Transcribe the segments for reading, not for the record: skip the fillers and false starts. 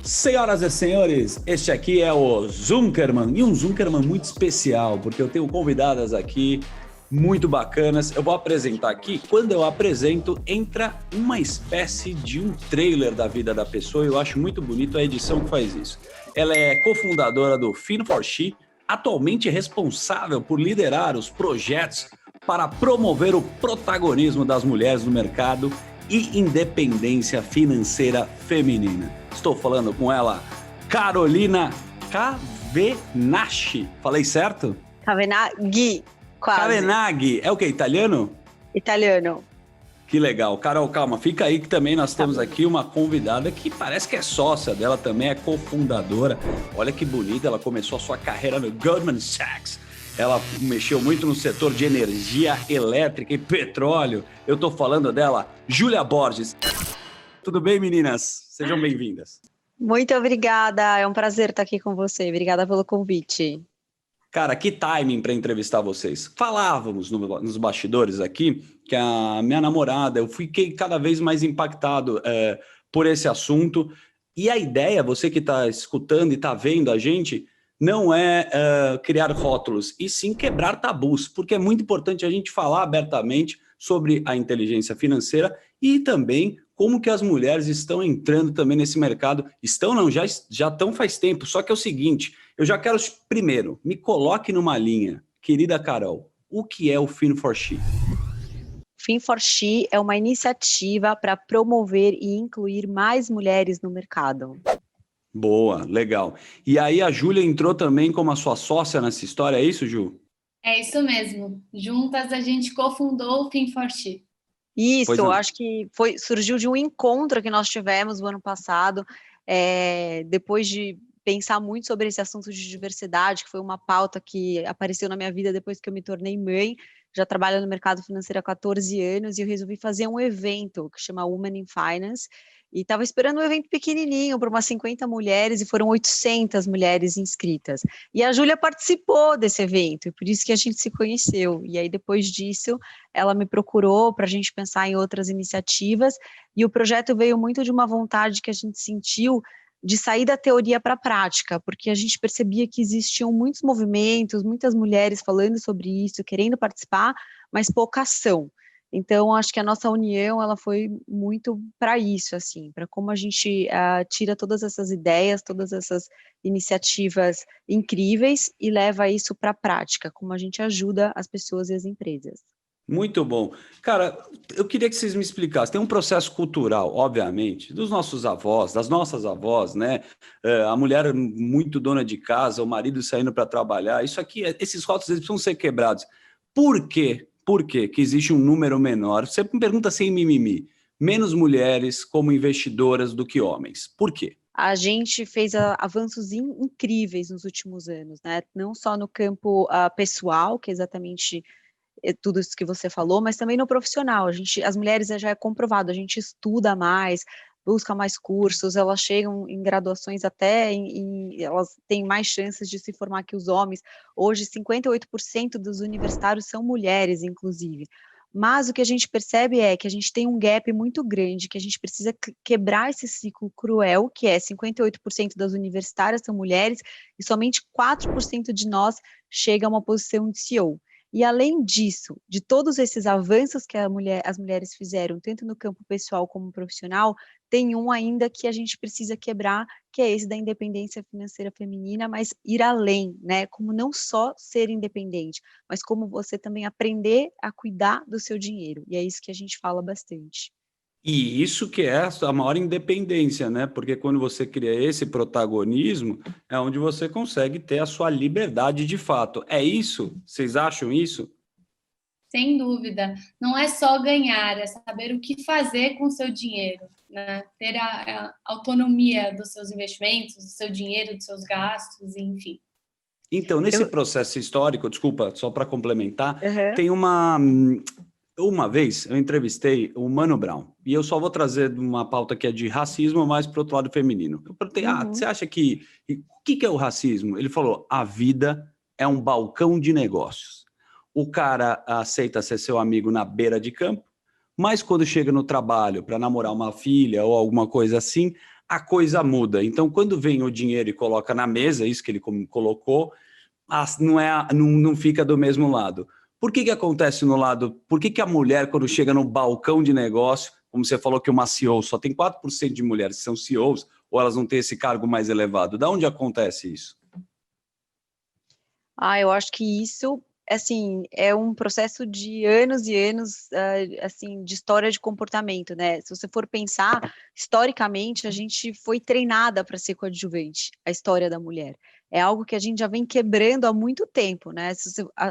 Senhoras e senhores, este aqui é o Zunkerman, e um Zunkerman muito especial, porque eu tenho convidadas aqui muito bacanas. Eu vou apresentar aqui. Quando eu apresento, entra uma espécie de um trailer da vida da pessoa, e eu acho muito bonito a edição que faz isso. Ela é cofundadora do Fin4She, atualmente responsável por liderar os projetos para promover o protagonismo das mulheres no mercado e independência financeira feminina. Estou falando com ela, Carolina Cavenaghi. Falei certo? Cavenaghi, quase. Cavenaghi. É o quê? Italiano? Italiano. Que legal. Carol, calma. Fica aí que também nós temos aqui uma convidada que parece que é sócia dela também, é cofundadora. Olha que bonita, ela começou a sua carreira no Goldman Sachs. Ela mexeu muito no setor de energia elétrica e petróleo. Eu estou falando dela, Júlia Borges. Tudo bem, meninas? Sejam bem-vindas. Muito obrigada, é um prazer estar aqui com você. Obrigada pelo convite. Cara, que timing para entrevistar vocês. Falávamos nos bastidores aqui que a minha namorada, eu fiquei cada vez mais impactado por esse assunto. E a ideia, você que está escutando e está vendo a gente, não é criar rótulos, e sim quebrar tabus, porque é muito importante a gente falar abertamente sobre a inteligência financeira e também como que as mulheres estão entrando também nesse mercado. Estão, não, já estão faz tempo, só que é o seguinte, eu já quero, primeiro, me coloque numa linha, querida Carol, o que é o Fin4She? Fin4She é uma iniciativa para promover e incluir mais mulheres no mercado. Boa, legal. E aí a Júlia entrou também como a sua sócia nessa história, é isso, Ju? É isso mesmo. Juntas a gente cofundou o Fin4She. Isso, acho que surgiu de um encontro que nós tivemos no ano passado, depois de pensar muito sobre esse assunto de diversidade, que foi uma pauta que apareceu na minha vida depois que eu me tornei mãe. Já trabalho no mercado financeiro há 14 anos e eu resolvi fazer um evento que chama Women in Finance, e estava esperando um evento pequenininho para umas 50 mulheres e foram 800 mulheres inscritas. E a Júlia participou desse evento, e por isso que a gente se conheceu. E aí, depois disso, ela me procurou para a gente pensar em outras iniciativas, e o projeto veio muito de uma vontade que a gente sentiu de sair da teoria para a prática, porque a gente percebia que existiam muitos movimentos, muitas mulheres falando sobre isso, querendo participar, mas pouca ação. Então, acho que a nossa união, ela foi muito para isso, assim, para como a gente tira todas essas ideias, todas essas iniciativas incríveis e leva isso para a prática, como a gente ajuda as pessoas e as empresas. Muito bom. Cara, eu queria que vocês me explicassem. Tem um processo cultural, obviamente, dos nossos avós, das nossas avós, né? A mulher muito dona de casa, o marido saindo para trabalhar. Isso aqui, esses rótulos eles precisam ser quebrados. Por quê? Por quê que existe um número menor? Você me pergunta sem mimimi. Menos mulheres como investidoras do que homens. Por quê? A gente fez avanços incríveis nos últimos anos, né? Não só no campo pessoal, que é exatamente tudo isso que você falou, mas também no profissional. As mulheres já é comprovado, a gente estuda mais, busca mais cursos, elas chegam em graduações até, elas têm mais chances de se formar que os homens. Hoje, 58% dos universitários são mulheres, inclusive. Mas o que a gente percebe é que a gente tem um gap muito grande, que a gente precisa quebrar esse ciclo cruel, que é 58% das universitárias são mulheres e somente 4% de nós chega a uma posição de CEO. E além disso, de todos esses avanços que as mulheres fizeram, tanto no campo pessoal como profissional, tem um ainda que a gente precisa quebrar, que é esse da independência financeira feminina, mas ir além, né? Como não só ser independente, mas como você também aprender a cuidar do seu dinheiro. E é isso que a gente fala bastante. E isso que é a maior independência, né? Porque quando você cria esse protagonismo, é onde você consegue ter a sua liberdade de fato. É isso? Vocês acham isso? Sem dúvida. Não é só ganhar, é saber o que fazer com o seu dinheiro, né? Ter a autonomia dos seus investimentos, do seu dinheiro, dos seus gastos, enfim. Então, nesse processo histórico, desculpa, só para complementar, Uhum. tem uma vez eu entrevistei o Mano Brown, e eu só vou trazer uma pauta que é de racismo, mas para o outro lado feminino. Eu perguntei, você acha que... O que é o racismo? Ele falou, a vida é um balcão de negócios. O cara aceita ser seu amigo na beira de campo, mas quando chega no trabalho para namorar uma filha ou alguma coisa assim, a coisa muda. Então, quando vem o dinheiro e coloca na mesa, isso que ele colocou, não fica do mesmo lado. Por que acontece no lado? Por que a mulher, quando chega no balcão de negócio, como você falou que uma CEO só tem 4% de mulheres que são CEOs, ou elas não têm esse cargo mais elevado? Da onde acontece isso? Eu acho que isso, assim, é um processo de anos e anos, assim, de história de comportamento, né? Se você for pensar, historicamente, a gente foi treinada para ser coadjuvante, a história da mulher. É algo que a gente já vem quebrando há muito tempo, né?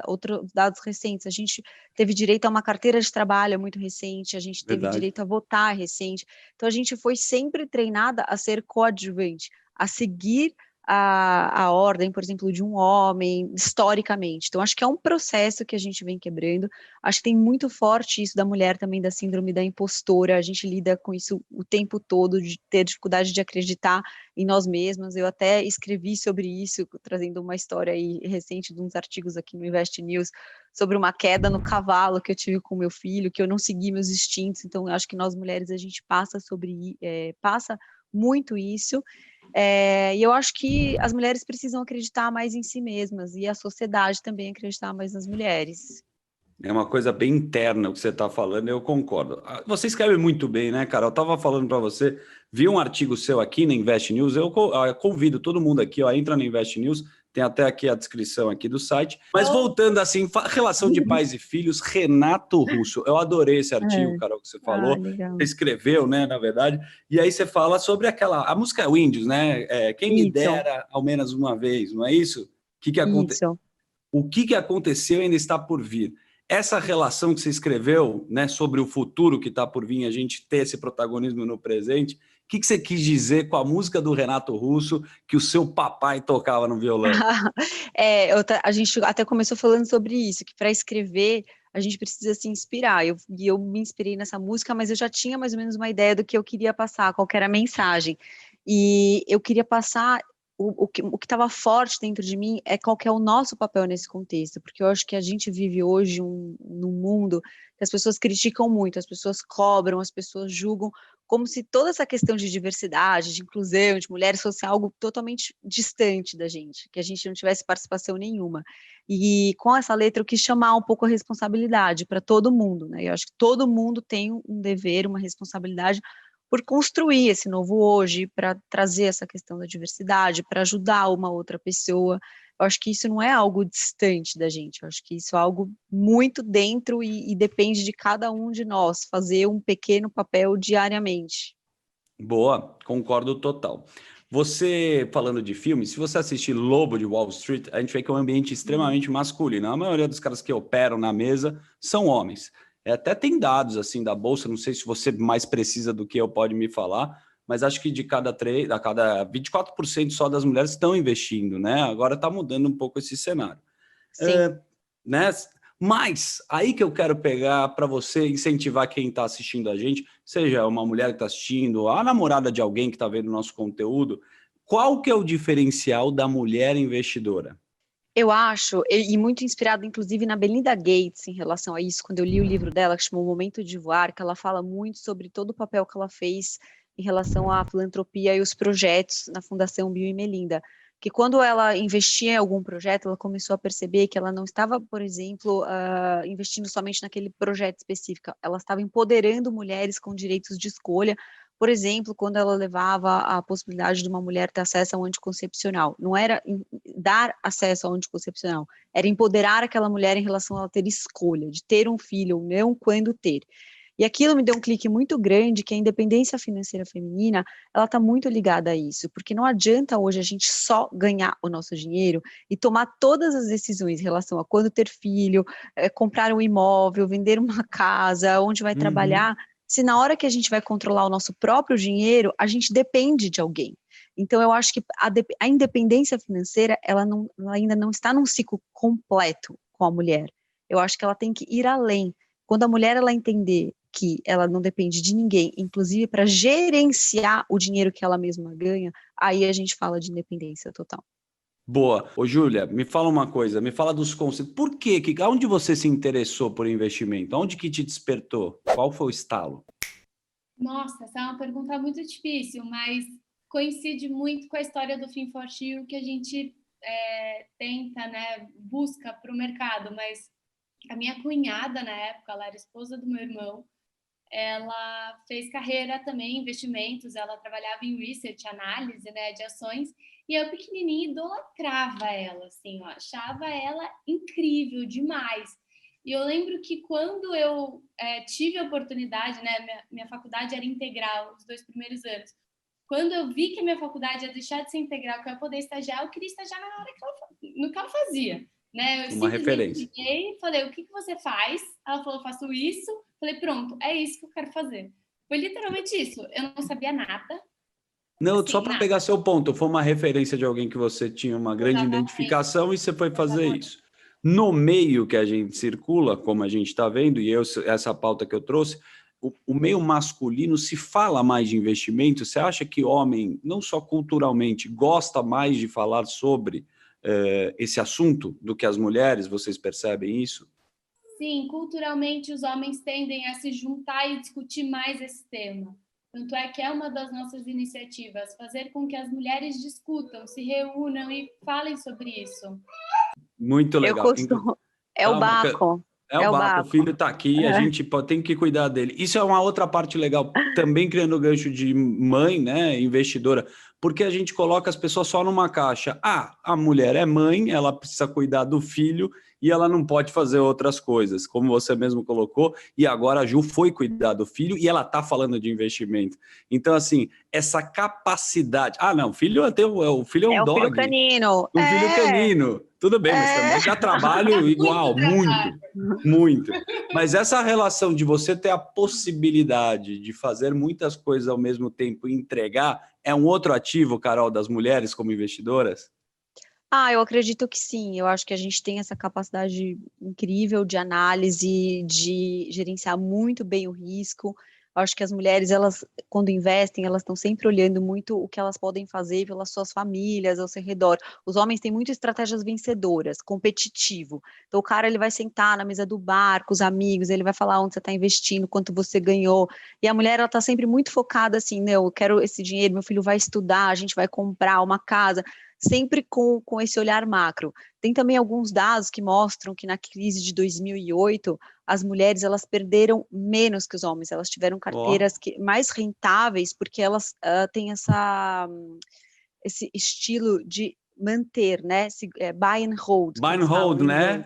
Outros dados recentes, a gente teve direito a uma carteira de trabalho muito recente, a gente teve Verdade. direito a votar recente. Então, a gente foi sempre treinada a ser coadjuvante, a seguir a ordem, por exemplo, de um homem, historicamente. Então, acho que é um processo que a gente vem quebrando. Acho que tem muito forte isso da mulher também, da síndrome da impostora. A gente lida com isso o tempo todo, de ter dificuldade de acreditar em nós mesmas. Eu até escrevi sobre isso, trazendo uma história aí recente de uns artigos aqui no Invest News, sobre uma queda no cavalo que eu tive com meu filho, que eu não segui meus instintos. Então, acho que nós mulheres, a gente passa passa muito isso. E eu acho que as mulheres precisam acreditar mais em si mesmas e a sociedade também acreditar mais nas mulheres. É uma coisa bem interna o que você está falando, eu concordo. Você escreve muito bem, né, Carol? Eu estava falando para você, vi um artigo seu aqui na Invest News, eu convido todo mundo aqui, entra na Invest News, tem até aqui a descrição aqui do site. Mas voltando assim, relação de pais e filhos, Renato Russo, eu adorei esse artigo, Carol, que você falou, Legal. você escreveu, né, na verdade, e aí você fala sobre a música Índios, né? Quem me dera ao menos uma vez, não é isso? Isso. O que aconteceu ainda está por vir. Essa relação que você escreveu, né, sobre o futuro que está por vir, a gente ter esse protagonismo no presente, o que você quis dizer com a música do Renato Russo que o seu papai tocava no violão? A gente até começou falando sobre isso, que para escrever a gente precisa se inspirar. Eu me inspirei nessa música, mas eu já tinha mais ou menos uma ideia do que eu queria passar, qual que era a mensagem. E eu queria passar o que estava forte dentro de mim é qual que é o nosso papel nesse contexto, porque eu acho que a gente vive hoje num mundo que as pessoas criticam muito, as pessoas cobram, as pessoas julgam, como se toda essa questão de diversidade, de inclusão, de mulheres fosse algo totalmente distante da gente, que a gente não tivesse participação nenhuma. E com essa letra eu quis chamar um pouco a responsabilidade para todo mundo, né? Eu acho que todo mundo tem um dever, uma responsabilidade por construir esse novo hoje, para trazer essa questão da diversidade, para ajudar uma outra pessoa. Eu acho que isso não é algo distante da gente, eu acho que isso é algo muito dentro e depende de cada um de nós, fazer um pequeno papel diariamente. Boa, concordo total. Você, falando de filme, se você assistir Lobo de Wall Street, a gente vê que é um ambiente extremamente masculino. A maioria dos caras que operam na mesa são homens. Até tem dados assim da bolsa, não sei se você mais precisa do que eu pode me falar, mas acho que a cada 24% só das mulheres estão investindo, né? Agora está mudando um pouco esse cenário. Sim. Né? Mas aí que eu quero pegar para você incentivar quem está assistindo a gente, seja uma mulher que está assistindo, a namorada de alguém que está vendo o nosso conteúdo, qual que é o diferencial da mulher investidora? Eu acho, e muito inspirada, inclusive, na Belinda Gates em relação a isso, quando eu li o livro dela, que chamou O Momento de Voar, que ela fala muito sobre todo o papel que ela fez em relação à filantropia e os projetos na Fundação Bill e Melinda. Que quando ela investia em algum projeto, ela começou a perceber que ela não estava, por exemplo, investindo somente naquele projeto específico, ela estava empoderando mulheres com direitos de escolha, por exemplo, quando ela levava a possibilidade de uma mulher ter acesso ao anticoncepcional. Não era dar acesso ao anticoncepcional, era empoderar aquela mulher em relação a ela ter escolha, de ter um filho ou não, quando ter. E aquilo me deu um clique muito grande, que a independência financeira feminina, ela está muito ligada a isso, porque não adianta hoje a gente só ganhar o nosso dinheiro e tomar todas as decisões em relação a quando ter filho, comprar um imóvel, vender uma casa, onde vai trabalhar, se na hora que a gente vai controlar o nosso próprio dinheiro, a gente depende de alguém. Então, eu acho que a independência financeira, ela ainda não está num ciclo completo com a mulher. Eu acho que ela tem que ir além. Quando a mulher ela entender que ela não depende de ninguém, inclusive para gerenciar o dinheiro que ela mesma ganha, aí a gente fala de independência total. Boa. Ô, Júlia, me fala uma coisa, me fala dos conceitos. Por quê? Onde você se interessou por investimento? Onde que te despertou? Qual foi o estalo? Nossa, essa é uma pergunta muito difícil, mas coincide muito com a história do Fin for Sheer, que a gente tenta, né, busca para o mercado, mas a minha cunhada, na época, ela era esposa do meu irmão, ela fez carreira também em investimentos, ela trabalhava em research, análise, né, de ações, e eu pequenininha idolatrava ela, assim, eu achava ela incrível demais. E eu lembro que quando eu tive a oportunidade, né, minha faculdade era integral os 2 primeiros anos, quando eu vi que a minha faculdade ia deixar de ser integral, que eu ia poder estagiar, eu queria estagiar na hora no que ela fazia. Né? Eu Uma simplesmente referência. liguei e falei, o que você faz? Ela falou, eu faço isso. Falei, pronto, é isso que eu quero fazer. Foi literalmente isso. Eu não sabia nada. Não, Assim, só para nada. pegar seu ponto, foi uma referência de alguém que você tinha uma grande identificação e você foi fazer isso. No meio que a gente circula, como a gente está vendo, e essa pauta que eu trouxe, o meio masculino se fala mais de investimento. Você acha que homem, não só culturalmente, gosta mais de falar sobre esse assunto do que as mulheres? Vocês percebem isso? Sim, culturalmente os homens tendem a se juntar e discutir mais esse tema. Tanto é que é uma das nossas iniciativas, fazer com que as mulheres discutam, se reúnam e falem sobre isso. Muito legal. É o Baco. É o Baco, o filho está aqui, a gente tem que cuidar dele. Isso é uma outra parte legal, também criando o gancho de mãe, né, investidora, porque a gente coloca as pessoas só numa caixa. A mulher é mãe, ela precisa cuidar do filho e ela não pode fazer outras coisas, como você mesmo colocou, e agora a Ju foi cuidar do filho e ela está falando de investimento. Então, assim, essa capacidade... não, o filho é um o dog. filho canino. Um filho canino. Tudo bem, mas também dá trabalho igual, muito. Mas essa relação de você ter a possibilidade de fazer muitas coisas ao mesmo tempo e entregar é um outro ativo, Carol, das mulheres como investidoras? Eu acredito que sim. Eu acho que a gente tem essa capacidade incrível de análise, de gerenciar muito bem o risco. Eu acho que as mulheres, elas, quando investem, elas estão sempre olhando muito o que elas podem fazer pelas suas famílias ao seu redor. Os homens têm muitas estratégias vencedoras, competitivo. Então, o cara, ele vai sentar na mesa do bar com os amigos, ele vai falar onde você está investindo, quanto você ganhou. E a mulher, ela está sempre muito focada assim, não, eu quero esse dinheiro, meu filho vai estudar, a gente vai comprar uma casa, sempre com esse olhar macro. Tem também alguns dados que mostram que na crise de 2008, as mulheres, elas perderam menos que os homens, elas tiveram carteiras mais rentáveis, porque elas têm esse estilo de manter, né? Buy and hold. Buy and hold, né?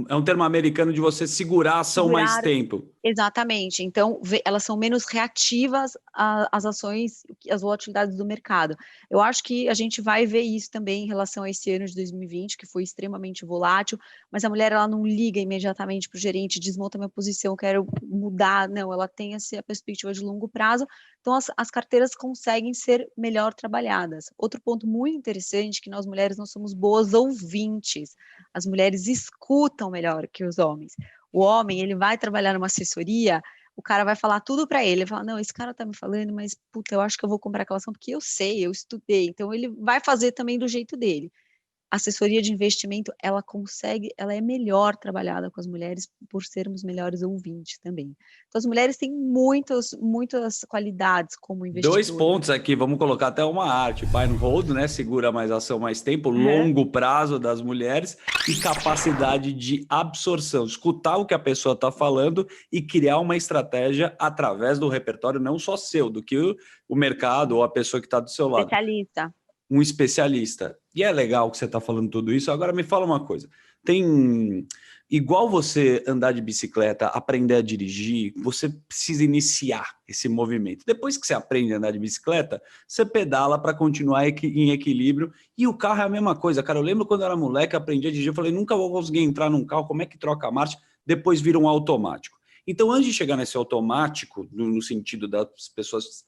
É um termo americano de você segurar a ação mais tempo. Exatamente. Então, elas são menos reativas às ações, às volatilidades do mercado. Eu acho que a gente vai ver isso também em relação a esse ano de 2020, que foi extremamente volátil, mas a mulher, ela não liga imediatamente para o gerente, desmonta minha posição, quero mudar. Não, ela tem essa perspectiva de longo prazo, então as carteiras conseguem ser melhor trabalhadas. Outro ponto muito interessante é que nós mulheres não somos boas ouvintes. As mulheres escutam melhor que os homens. O homem, ele vai trabalhar numa assessoria, o cara vai falar tudo para ele, vai falar, não, esse cara tá me falando, mas, puta, eu acho que eu vou comprar aquela ação porque eu sei, eu estudei, então ele vai fazer também do jeito dele. A assessoria de investimento, ela é melhor trabalhada com as mulheres por sermos melhores ouvintes também. Então, as mulheres têm muitas qualidades como investidoras. 2 pontos aqui, vamos colocar até uma arte. Buy and hold, né? Segura mais ação, mais tempo, longo prazo das mulheres e capacidade de absorção, escutar o que a pessoa está falando e criar uma estratégia através do repertório, não só seu, do que o mercado ou a pessoa que está do seu lado. Especialista. Um especialista. E é legal que você está falando tudo isso. Agora me fala uma coisa. Igual você andar de bicicleta, aprender a dirigir, você precisa iniciar esse movimento. Depois que você aprende a andar de bicicleta, você pedala para continuar em equilíbrio. E o carro é a mesma coisa, cara. Eu lembro quando eu era moleque, aprendi a dirigir, eu falei, nunca vou conseguir entrar num carro, como é que troca a marcha? Depois vira um automático. Então, antes de chegar nesse automático, no sentido das pessoas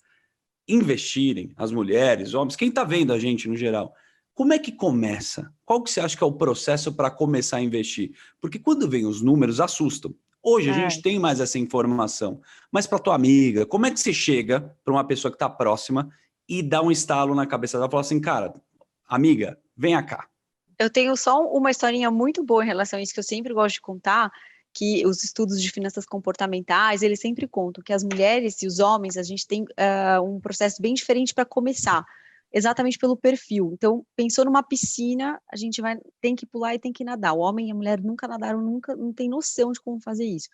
investirem, as mulheres, homens, quem está vendo a gente no geral, como é que começa? Qual que você acha que é o processo para começar a investir? Porque quando vem os números, assustam. Hoje a gente tem mais essa informação, mas para tua amiga, como é que você chega para uma pessoa que está próxima e dá um estalo na cabeça dela e fala assim, cara, amiga, venha cá. Eu tenho só uma historinha muito boa em relação a isso que eu sempre gosto de contar, que os estudos de finanças comportamentais, eles sempre contam que as mulheres e os homens, a gente tem um processo bem diferente para começar, exatamente pelo perfil. Então, pensou numa piscina, a gente tem que pular e tem que nadar. O homem e a mulher nunca nadaram, nunca, não tem noção de como fazer isso.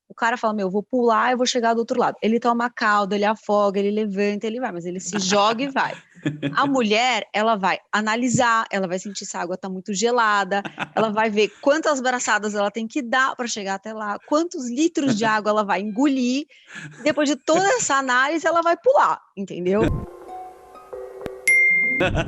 O cara fala, eu vou pular, eu vou chegar do outro lado. Ele toma caldo, ele afoga, ele levanta, ele vai, mas ele se joga e vai. A mulher, ela vai analisar, ela vai sentir se a água está muito gelada, ela vai ver quantas braçadas ela tem que dar para chegar até lá, quantos litros de água ela vai engolir. Depois de toda essa análise, ela vai pular, entendeu?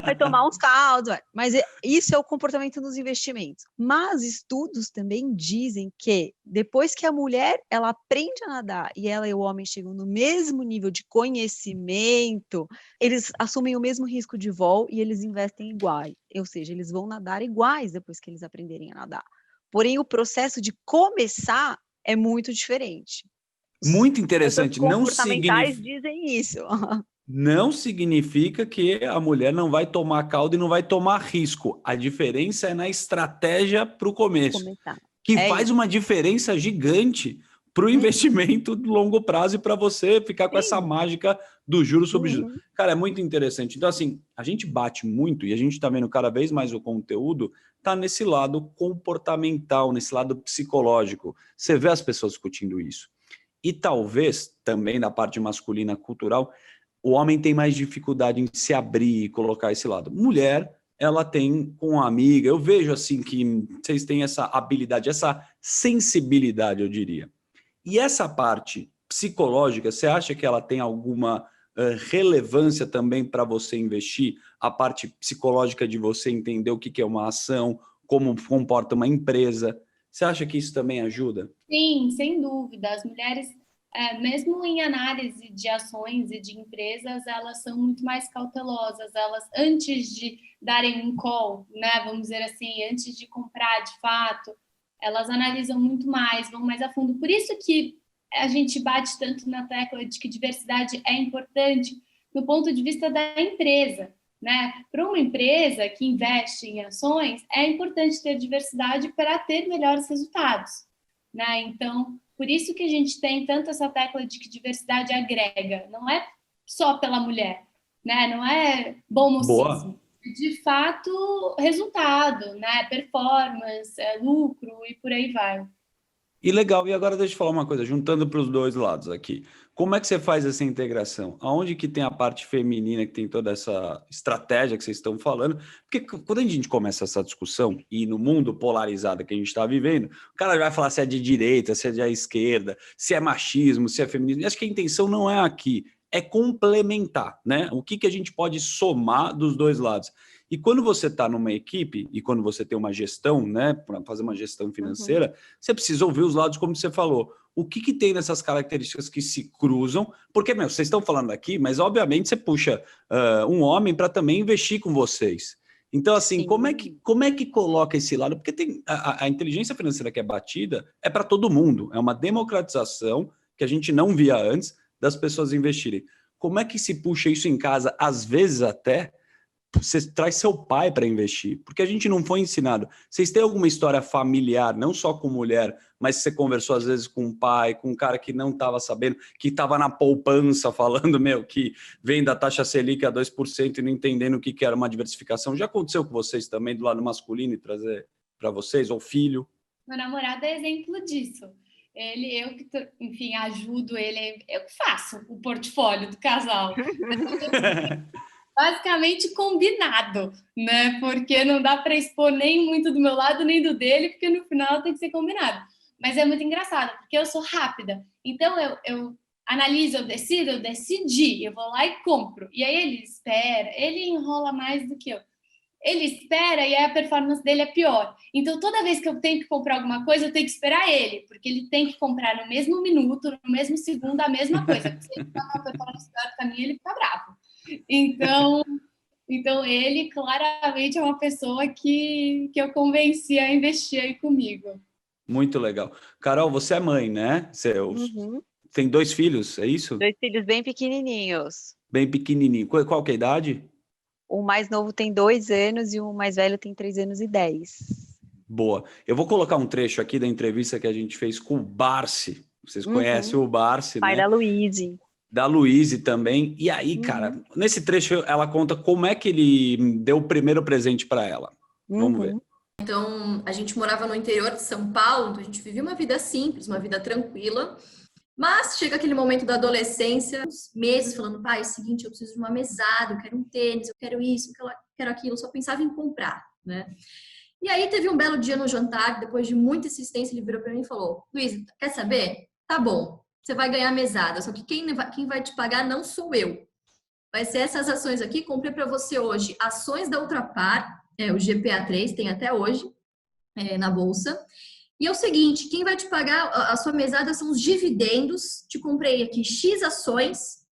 Vai tomar uns caldos, mas isso é o comportamento dos investimentos. Mas estudos também dizem que depois que a mulher ela aprende a nadar e ela e o homem chegam no mesmo nível de conhecimento, eles assumem o mesmo risco de voo e eles investem iguais, ou seja, eles vão nadar iguais depois que eles aprenderem a nadar. Porém, o processo de começar é muito diferente. Muito interessante. Os comportamentais dizem isso. Não significa que a mulher não vai tomar caldo e não vai tomar risco. A diferença é na estratégia para o começo, que faz uma diferença gigante para o investimento de longo prazo e para você ficar com essa mágica do juro sobre juros. Cara, é muito interessante. Então, assim, a gente bate muito e a gente está vendo cada vez mais o conteúdo está nesse lado comportamental, nesse lado psicológico. Você vê as pessoas discutindo isso. E talvez, também na parte masculina cultural, o homem tem mais dificuldade em se abrir e colocar esse lado. Mulher, ela tem com a amiga. Eu vejo assim que vocês têm essa habilidade, essa sensibilidade, eu diria. E essa parte psicológica, você acha que ela tem alguma relevância também para você investir? A parte psicológica de você entender o que é uma ação, como comporta uma empresa. Você acha que isso também ajuda? Sim, sem dúvida. As mulheres, mesmo em análise de ações e de empresas, elas são muito mais cautelosas. Elas, antes de darem um call, né, vamos dizer assim, antes de comprar de fato, elas analisam muito mais, vão mais a fundo. Por isso que a gente bate tanto na tecla de que diversidade é importante no ponto de vista da empresa, né? Para uma empresa que investe em ações, é importante ter diversidade para ter melhores resultados, né? Então, por isso que a gente tem tanto essa tecla de que diversidade agrega, não é só pela mulher, né? Não é bom mocismo. De fato, resultado, né? Performance, lucro e por aí vai. E legal, e agora deixa eu falar uma coisa, juntando para os dois lados aqui. Como é que você faz essa integração? Aonde que tem a parte feminina, que tem toda essa estratégia que vocês estão falando? Porque quando a gente começa essa discussão, e no mundo polarizado que a gente está vivendo, o cara vai falar se é de direita, se é de esquerda, se é machismo, se é feminismo. E acho que a intenção não é aqui, é complementar, né? O que a gente pode somar dos dois lados. E quando você está numa equipe e quando você tem uma gestão, né, para fazer uma gestão financeira, você precisa ouvir os lados, como você falou. O que tem nessas características que se cruzam? Porque, vocês estão falando aqui, mas obviamente você puxa um homem para também investir com vocês. Então, assim, como é que coloca esse lado? Porque tem a inteligência financeira que é batida é para todo mundo. É uma democratização que a gente não via antes das pessoas investirem. Como é que se puxa isso em casa? Às vezes até você traz seu pai para investir, porque a gente não foi ensinado. Vocês têm alguma história familiar, não só com mulher, mas você conversou às vezes com um pai, com um cara que não estava sabendo, que estava na poupança falando, que vem da taxa Selic a 2% e não entendendo o que era uma diversificação. Já aconteceu com vocês também, do lado masculino, e trazer para vocês, ou filho? Meu namorado é exemplo disso. Eu que, enfim, ajudo ele, eu que faço o portfólio do casal. Basicamente combinado, né? Porque não dá para expor nem muito do meu lado, nem do dele, porque no final tem que ser combinado. Mas é muito engraçado, porque eu sou rápida. Então, eu analiso, eu decido, eu decidi, eu vou lá e compro. E aí ele espera, ele enrola mais do que eu. Ele espera e aí a performance dele é pior. Então, toda vez que eu tenho que comprar alguma coisa, eu tenho que esperar ele, porque ele tem que comprar no mesmo minuto, no mesmo segundo, a mesma coisa. Porque se ele tá com a performance pior que a minha, ele fica bravo. Então ele claramente é uma pessoa que eu convenci a investir aí comigo. Muito legal. Carol, você é mãe, né? Você tem 2 filhos, é isso? 2 filhos bem pequenininhos. Bem pequenininho. Qual que é a idade? O mais novo tem 2 anos e o mais velho tem 3 anos e 10. Boa. Eu vou colocar um trecho aqui da entrevista que a gente fez com o Barsi. Vocês conhecem o Barsi, pai, né? da Luíse. Da Luíse também. E aí, cara, nesse trecho ela conta como é que ele deu o primeiro presente para ela. Vamos ver. Então, a gente morava no interior de São Paulo, então a gente vivia uma vida simples, uma vida tranquila. Mas chega aquele momento da adolescência, uns meses falando, pai, é o seguinte, eu preciso de uma mesada, eu quero um tênis, eu quero isso, eu quero aquilo, eu só pensava em comprar, né? E aí teve um belo dia no jantar, depois de muita insistência, ele virou para mim e falou, Luiz, quer saber? Tá bom, você vai ganhar mesada, só que quem vai te pagar não sou eu. Vai ser essas ações aqui, comprei para você hoje ações da Ultrapar, o GPA3, tem até hoje na bolsa. E é o seguinte, quem vai te pagar a sua mesada são os dividendos, te comprei aqui X ações,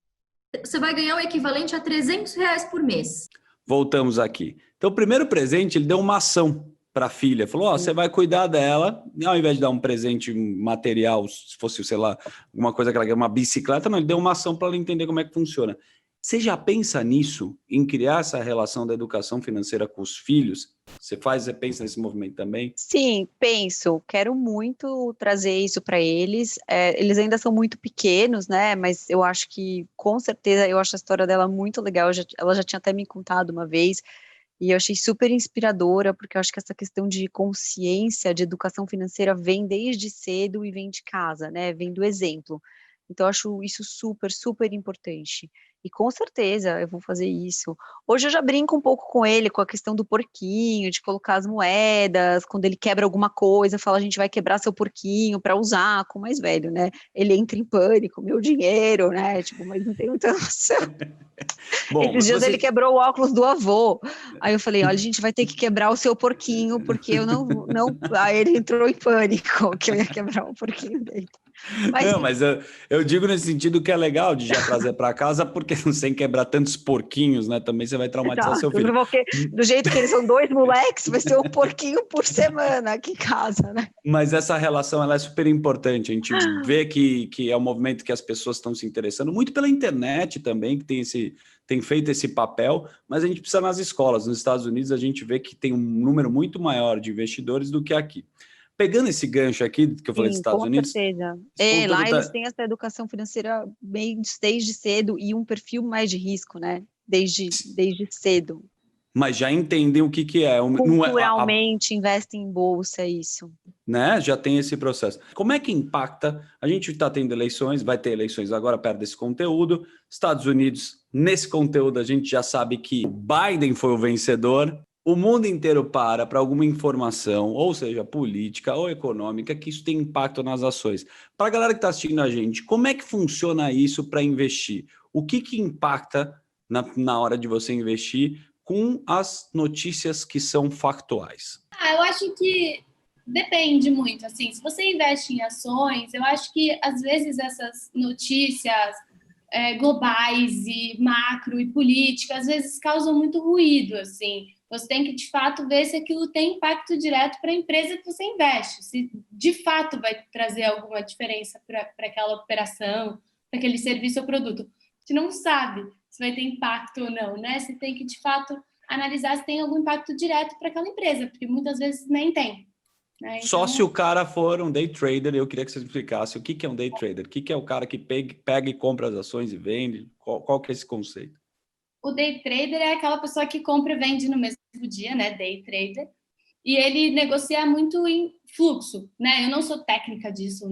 você vai ganhar o equivalente a R$300 por mês. Voltamos aqui. Então, o primeiro presente, ele deu uma ação para a filha. Falou, você vai cuidar dela, ao invés de dar um presente material, se fosse, sei lá, alguma coisa que ela quer, uma bicicleta, não, ele deu uma ação para ela entender como é que funciona. Você já pensa nisso, em criar essa relação da educação financeira com os filhos? Você pensa nesse movimento também? Sim, penso. Quero muito trazer isso para eles. Eles ainda são muito pequenos, né? Mas eu acho que, com certeza, eu acho a história dela muito legal. Ela já tinha até me contado uma vez. E eu achei super inspiradora, porque eu acho que essa questão de consciência, de educação financeira vem desde cedo e vem de casa, né? Vem do exemplo. Então, eu acho isso super, super importante. E com certeza eu vou fazer isso. Hoje eu já brinco um pouco com ele, com a questão do porquinho, de colocar as moedas, quando ele quebra alguma coisa, fala, a gente vai quebrar seu porquinho para usar, com o mais velho, né? Ele entra em pânico, meu dinheiro, né? Tipo, mas não tem muita noção. Bom, esses dias ele quebrou o óculos do avô. Aí eu falei, olha, a gente vai ter que quebrar o seu porquinho, porque eu não... Aí ele entrou em pânico, que eu ia quebrar o porquinho dele. Mas eu digo nesse sentido que é legal de já trazer para casa, porque sem quebrar tantos porquinhos, né? Também você vai traumatizar seu filho. Do jeito que eles são 2 moleques, vai ser um porquinho por semana aqui em casa, né? Mas essa relação ela é super importante. A gente vê que é um movimento que as pessoas estão se interessando, muito pela internet também, que tem feito esse papel, mas a gente precisa nas escolas. Nos Estados Unidos, a gente vê que tem um número muito maior de investidores do que aqui. Pegando esse gancho aqui, que eu falei dos Estados Unidos... Com certeza. Lá eles têm essa educação financeira bem desde cedo e um perfil mais de risco, né? Desde cedo. Mas já entendem o que é. Culturalmente investem em bolsa, isso. Né? Já tem esse processo. Como é que impacta? A gente está tendo eleições, vai ter eleições agora perto desse conteúdo. Estados Unidos, nesse conteúdo, a gente já sabe que Biden foi o vencedor. O mundo inteiro para alguma informação, ou seja, política ou econômica, que isso tem impacto nas ações. Para a galera que está assistindo a gente, como é que funciona isso para investir? O que impacta na hora de você investir com as notícias que são factuais? Eu acho que depende muito. Assim, se você investe em ações, eu acho que às vezes essas notícias globais e macro e política, às vezes causam muito ruído, assim. Você tem que, de fato, ver se aquilo tem impacto direto para a empresa que você investe, se de fato vai trazer alguma diferença para aquela operação, para aquele serviço ou produto. Você não sabe se vai ter impacto ou não, né? Você tem que, de fato, analisar se tem algum impacto direto para aquela empresa, porque muitas vezes nem tem. Né? Então... Só se o cara for um day trader, eu queria que você explicasse o que é um day trader, o que é o cara que pega e compra as ações e vende, qual que é esse conceito? O day trader é aquela pessoa que compra e vende no mesmo dia, né? Day trader. E ele negocia muito em fluxo, né? Eu não sou técnica disso,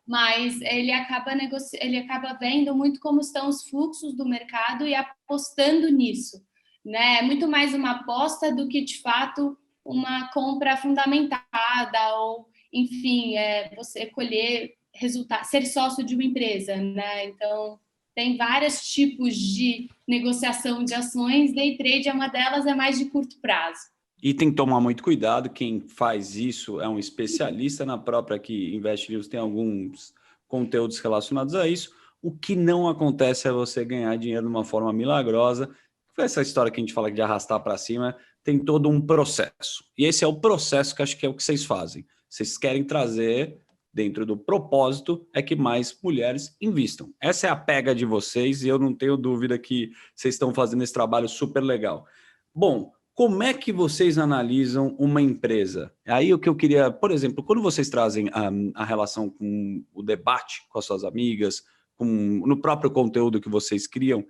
mas ele acaba vendo muito como estão os fluxos do mercado e apostando nisso, né? É muito mais uma aposta do que, de fato, uma compra fundamentada ou, enfim, você colher resultado, ser sócio de uma empresa, né? Então... Tem vários tipos de negociação de ações, day trade é uma delas, é mais de curto prazo. E tem que tomar muito cuidado, quem faz isso é um especialista na própria que Invest News, tem alguns conteúdos relacionados a isso. O que não acontece é você ganhar dinheiro de uma forma milagrosa. Essa história que a gente fala de arrastar para cima, tem todo um processo. E esse é o processo que acho que é o que vocês fazem. Vocês querem trazer... dentro do propósito, é que mais mulheres invistam. Essa é a pega de vocês e eu não tenho dúvida que vocês estão fazendo esse trabalho super legal. Bom, Como é que vocês analisam uma empresa? Aí o que eu queria, por exemplo, quando vocês trazem a relação com o debate com as suas amigas, no próprio conteúdo que vocês criam,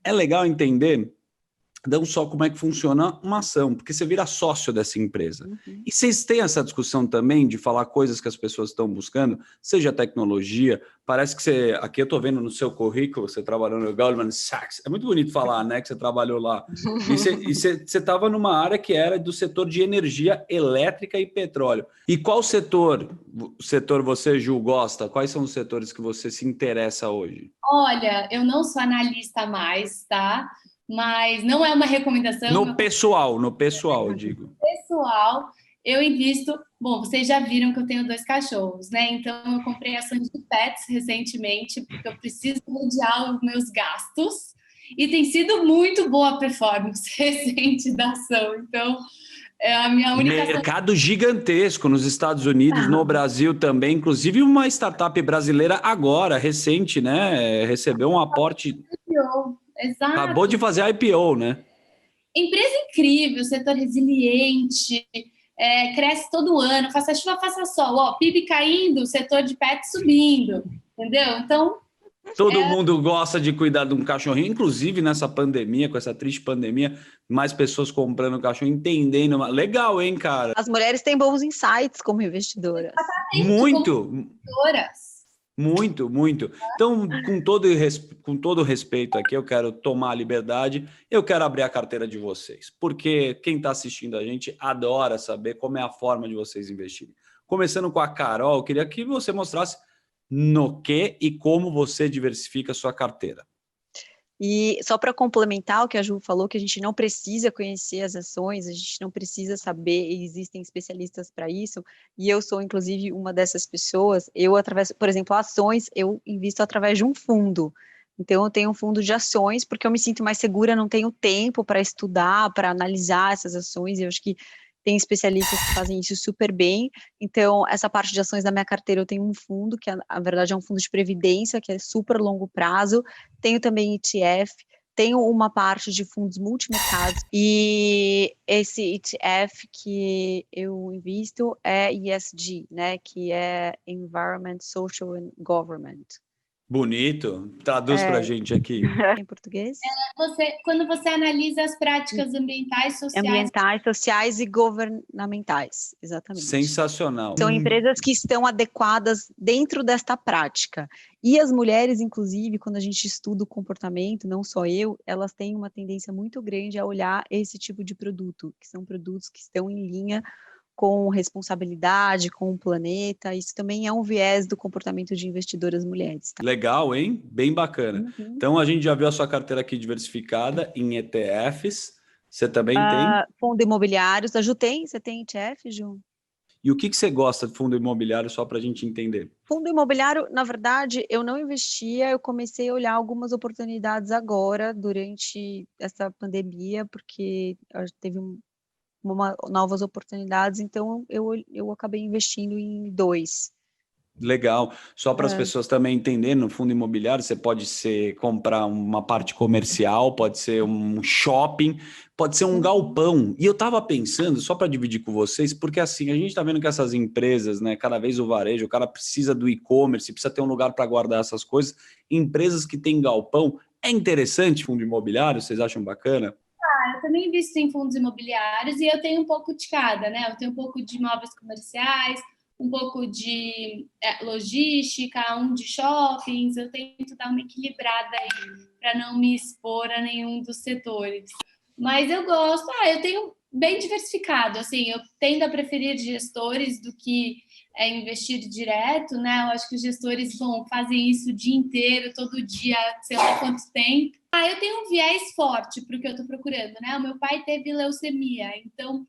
é legal entender não só como é que funciona uma ação, porque você vira sócio dessa empresa. E vocês têm essa discussão também de falar coisas que as pessoas estão buscando, seja tecnologia, parece que você, aqui eu estou vendo no seu currículo, você trabalhou no Goldman Sachs, é muito bonito falar, né, que você trabalhou lá, e você estava numa área que era do setor de energia elétrica e petróleo. E qual setor você, Ju, gosta? Quais são os setores que você se interessa hoje? Olha, eu não sou analista mais, tá? Mas não é uma recomendação. No pessoal, eu digo. Pessoal, eu invisto. Bom, vocês já viram que eu tenho 2 cachorros, né? Então, eu comprei ações de pets recentemente, porque eu preciso mediar os meus gastos. E tem sido muito boa a performance recente da ação. Então, é a minha única. Mercado gigantesco nos Estados Unidos, no Brasil também. Inclusive, uma startup brasileira agora, recente, né? Recebeu um aporte. Exato. Acabou de fazer IPO, né? Empresa incrível, setor resiliente, cresce todo ano, faça chuva, faça sol, ó, PIB caindo, setor de pet subindo, entendeu? Então... Todo mundo gosta de cuidar de um cachorrinho, inclusive nessa pandemia, com essa triste pandemia, mais pessoas comprando cachorro, entendendo. Legal, hein, cara? As mulheres têm bons insights como investidoras. Muito! Como investidoras. Muito, muito. Então, com todo respeito aqui, eu quero tomar a liberdade, eu quero abrir a carteira de vocês, porque quem está assistindo a gente adora saber como é a forma de vocês investirem. Começando com a Carol, eu queria que você mostrasse no que e como você diversifica a sua carteira. E só para complementar o que a Ju falou, que a gente não precisa conhecer as ações, a gente não precisa saber, existem especialistas para isso, e eu sou, inclusive, uma dessas pessoas. Eu, através, por exemplo, ações, eu invisto através de um fundo. Então, eu tenho um fundo de ações, porque eu me sinto mais segura, não tenho tempo para estudar, para analisar essas ações, e eu acho que tem especialistas que fazem isso super bem. Então, essa parte de ações da minha carteira, eu tenho um fundo, que na verdade é um fundo de previdência, que é super longo prazo. Tenho também ETF, tenho uma parte de fundos multimercados, e esse ETF que eu invisto é ESG, né, que é Environment, Social and Government. Bonito. Traduz para a gente aqui. Em português? Quando você analisa as práticas ambientais, Sociais e governamentais, exatamente. Sensacional. São empresas que estão adequadas dentro desta prática. E as mulheres, inclusive, quando a gente estuda o comportamento, não só eu, elas têm uma tendência muito grande a olhar esse tipo de produto, que são produtos que estão em linha com responsabilidade, com o planeta. Isso também é um viés do comportamento de investidoras mulheres. Tá? Legal, hein? Bem bacana. Então, a gente já viu a sua carteira aqui diversificada em ETFs. Você também tem? Fundo imobiliários. A Ju tem? Você tem ETF, Ju? E o que você gosta de fundo imobiliário, só para a gente entender? Fundo imobiliário, na verdade, eu não investia, eu comecei a olhar algumas oportunidades agora, durante essa pandemia, porque teve novas oportunidades, então eu acabei investindo em 2. Legal. Só para as pessoas também entenderem, no fundo imobiliário você pode comprar uma parte comercial, pode ser um shopping, pode ser um galpão. E eu estava pensando, só para dividir com vocês, porque assim, a gente está vendo que essas empresas, né, cada vez o varejo, o cara precisa do e-commerce, precisa ter um lugar para guardar essas coisas. Empresas que têm galpão, é interessante fundo imobiliário? Vocês acham bacana? Eu também invisto em fundos imobiliários e eu tenho um pouco de cada, né? Eu tenho um pouco de imóveis comerciais, um pouco de logística, um de shoppings. Eu tento dar uma equilibrada aí para não me expor a nenhum dos setores. Mas eu gosto, eu tenho bem diversificado, assim, eu tendo a preferir gestores do que investir direto, né? Eu acho que os gestores fazem isso o dia inteiro, todo dia, sei lá quanto tempo. Eu tenho um viés forte para o que eu estou procurando, né? O meu pai teve leucemia, então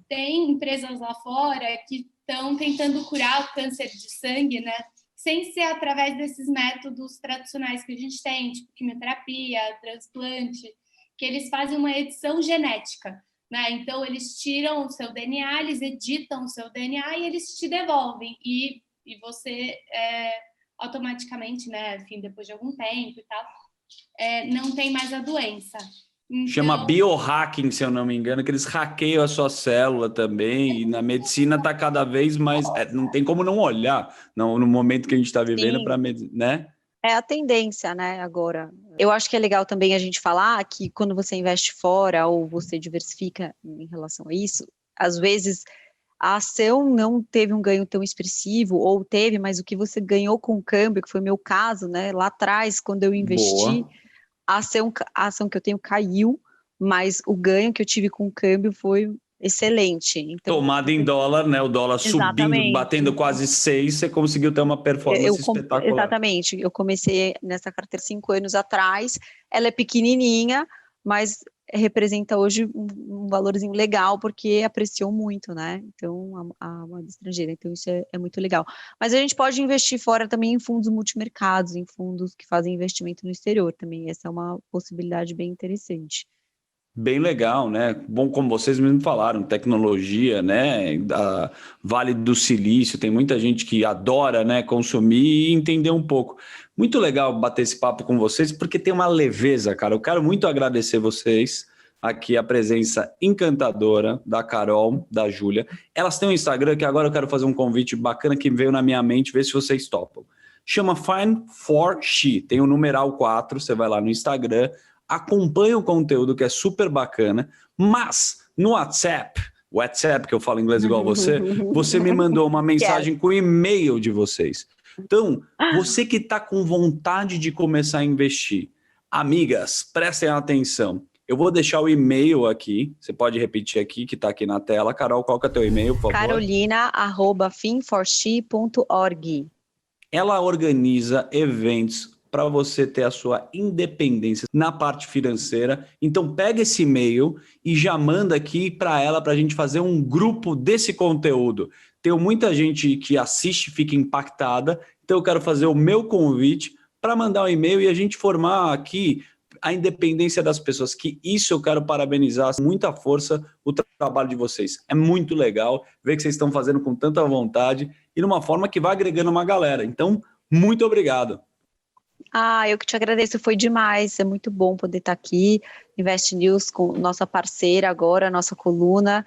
tem empresas lá fora que estão tentando curar o câncer de sangue, né? Sem ser através desses métodos tradicionais que a gente tem, tipo quimioterapia, transplante, que eles fazem uma edição genética, né? Então, eles tiram o seu DNA, eles editam o seu DNA e eles te devolvem. E você, automaticamente, né? Enfim, depois de algum tempo e tal, não tem mais a doença. Chama biohacking, se eu não me engano, que eles hackeiam a sua célula também, e na medicina está cada vez mais... não tem como não olhar no momento que a gente está vivendo para né? É a tendência, né, agora. Eu acho que é legal também a gente falar que quando você investe fora ou você diversifica em relação a isso, às vezes a ação não teve um ganho tão expressivo, ou teve, mas o que você ganhou com o câmbio, que foi o meu caso, né, lá atrás, quando eu investi... Boa. A ação que eu tenho caiu, mas o ganho que eu tive com o câmbio foi excelente. Então, tomada em dólar, né? O dólar exatamente. Subindo, batendo quase 6, você conseguiu ter uma performance espetacular. Exatamente. Eu comecei nessa carteira 5 anos atrás, ela é pequenininha, mas representa hoje um valorzinho legal, porque apreciou muito, né? Então, a moeda estrangeira. Então, isso é muito legal. Mas a gente pode investir fora também em fundos multimercados, em fundos que fazem investimento no exterior também. Essa é uma possibilidade bem interessante. Bem legal, né? Bom, como vocês mesmo falaram, tecnologia, né? Da Vale do Silício, tem muita gente que adora, né, consumir e entender um pouco. Muito legal bater esse papo com vocês, porque tem uma leveza, cara. Eu quero muito agradecer vocês aqui, a presença encantadora da Carol, da Júlia. Elas têm um Instagram que agora eu quero fazer um convite bacana que veio na minha mente, ver se vocês topam. Chama Fine for She, tem o numeral 4, você vai lá no Instagram, acompanha o conteúdo que é super bacana, mas no WhatsApp, que eu falo inglês igual você me mandou uma mensagem com o e-mail de vocês. Então, você que está com vontade de começar a investir, amigas, prestem atenção. Eu vou deixar o e-mail aqui, você pode repetir aqui, que está aqui na tela. Carol, qual que é o teu e-mail, por favor? Carolina@finforshe.org. Ela organiza eventos para você ter a sua independência na parte financeira. Então, pega esse e-mail e já manda aqui para ela, para a gente fazer um grupo desse conteúdo. Tem muita gente que assiste e fica impactada, então eu quero fazer o meu convite para mandar um e-mail e a gente formar aqui a independência das pessoas, que isso eu quero parabenizar, muita força o trabalho de vocês. É muito legal ver que vocês estão fazendo com tanta vontade e de uma forma que vai agregando uma galera. Então, muito obrigado. Eu que te agradeço, foi demais, é muito bom poder estar aqui, Invest News, com nossa parceira agora, nossa coluna.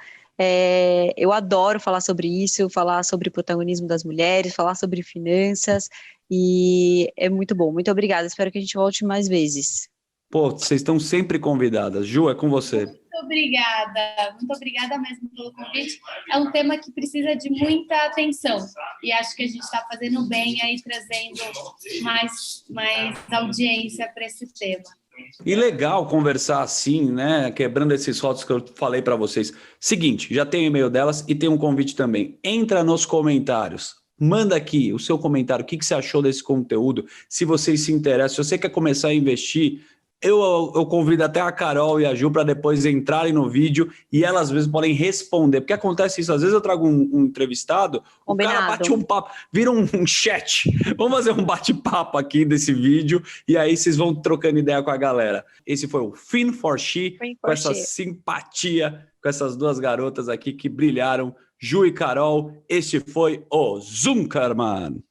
Eu adoro falar sobre isso, falar sobre o protagonismo das mulheres, falar sobre finanças, e é muito bom. Muito obrigada, espero que a gente volte mais vezes. Pô, vocês estão sempre convidadas. Ju, é com você. Muito obrigada mesmo pelo convite. É um tema que precisa de muita atenção e acho que a gente está fazendo bem aí, trazendo mais audiência para esse tema. E legal conversar assim, né? Quebrando esses rótulos que eu falei para vocês. Seguinte, já tem o e-mail delas e tem um convite também. Entra nos comentários. Manda aqui o seu comentário, o que você achou desse conteúdo, se vocês se interessam, se você quer começar a investir. Eu convido até a Carol e a Ju para depois entrarem no vídeo e elas às vezes podem responder, porque acontece isso, às vezes eu trago um entrevistado, Combinado. O cara bate um papo, vira um chat, vamos fazer um bate-papo aqui desse vídeo e aí vocês vão trocando ideia com a galera. Esse foi o Fin for She, com essa simpatia, com essas duas garotas aqui que brilharam, Ju e Carol. Este foi o Zunkerman.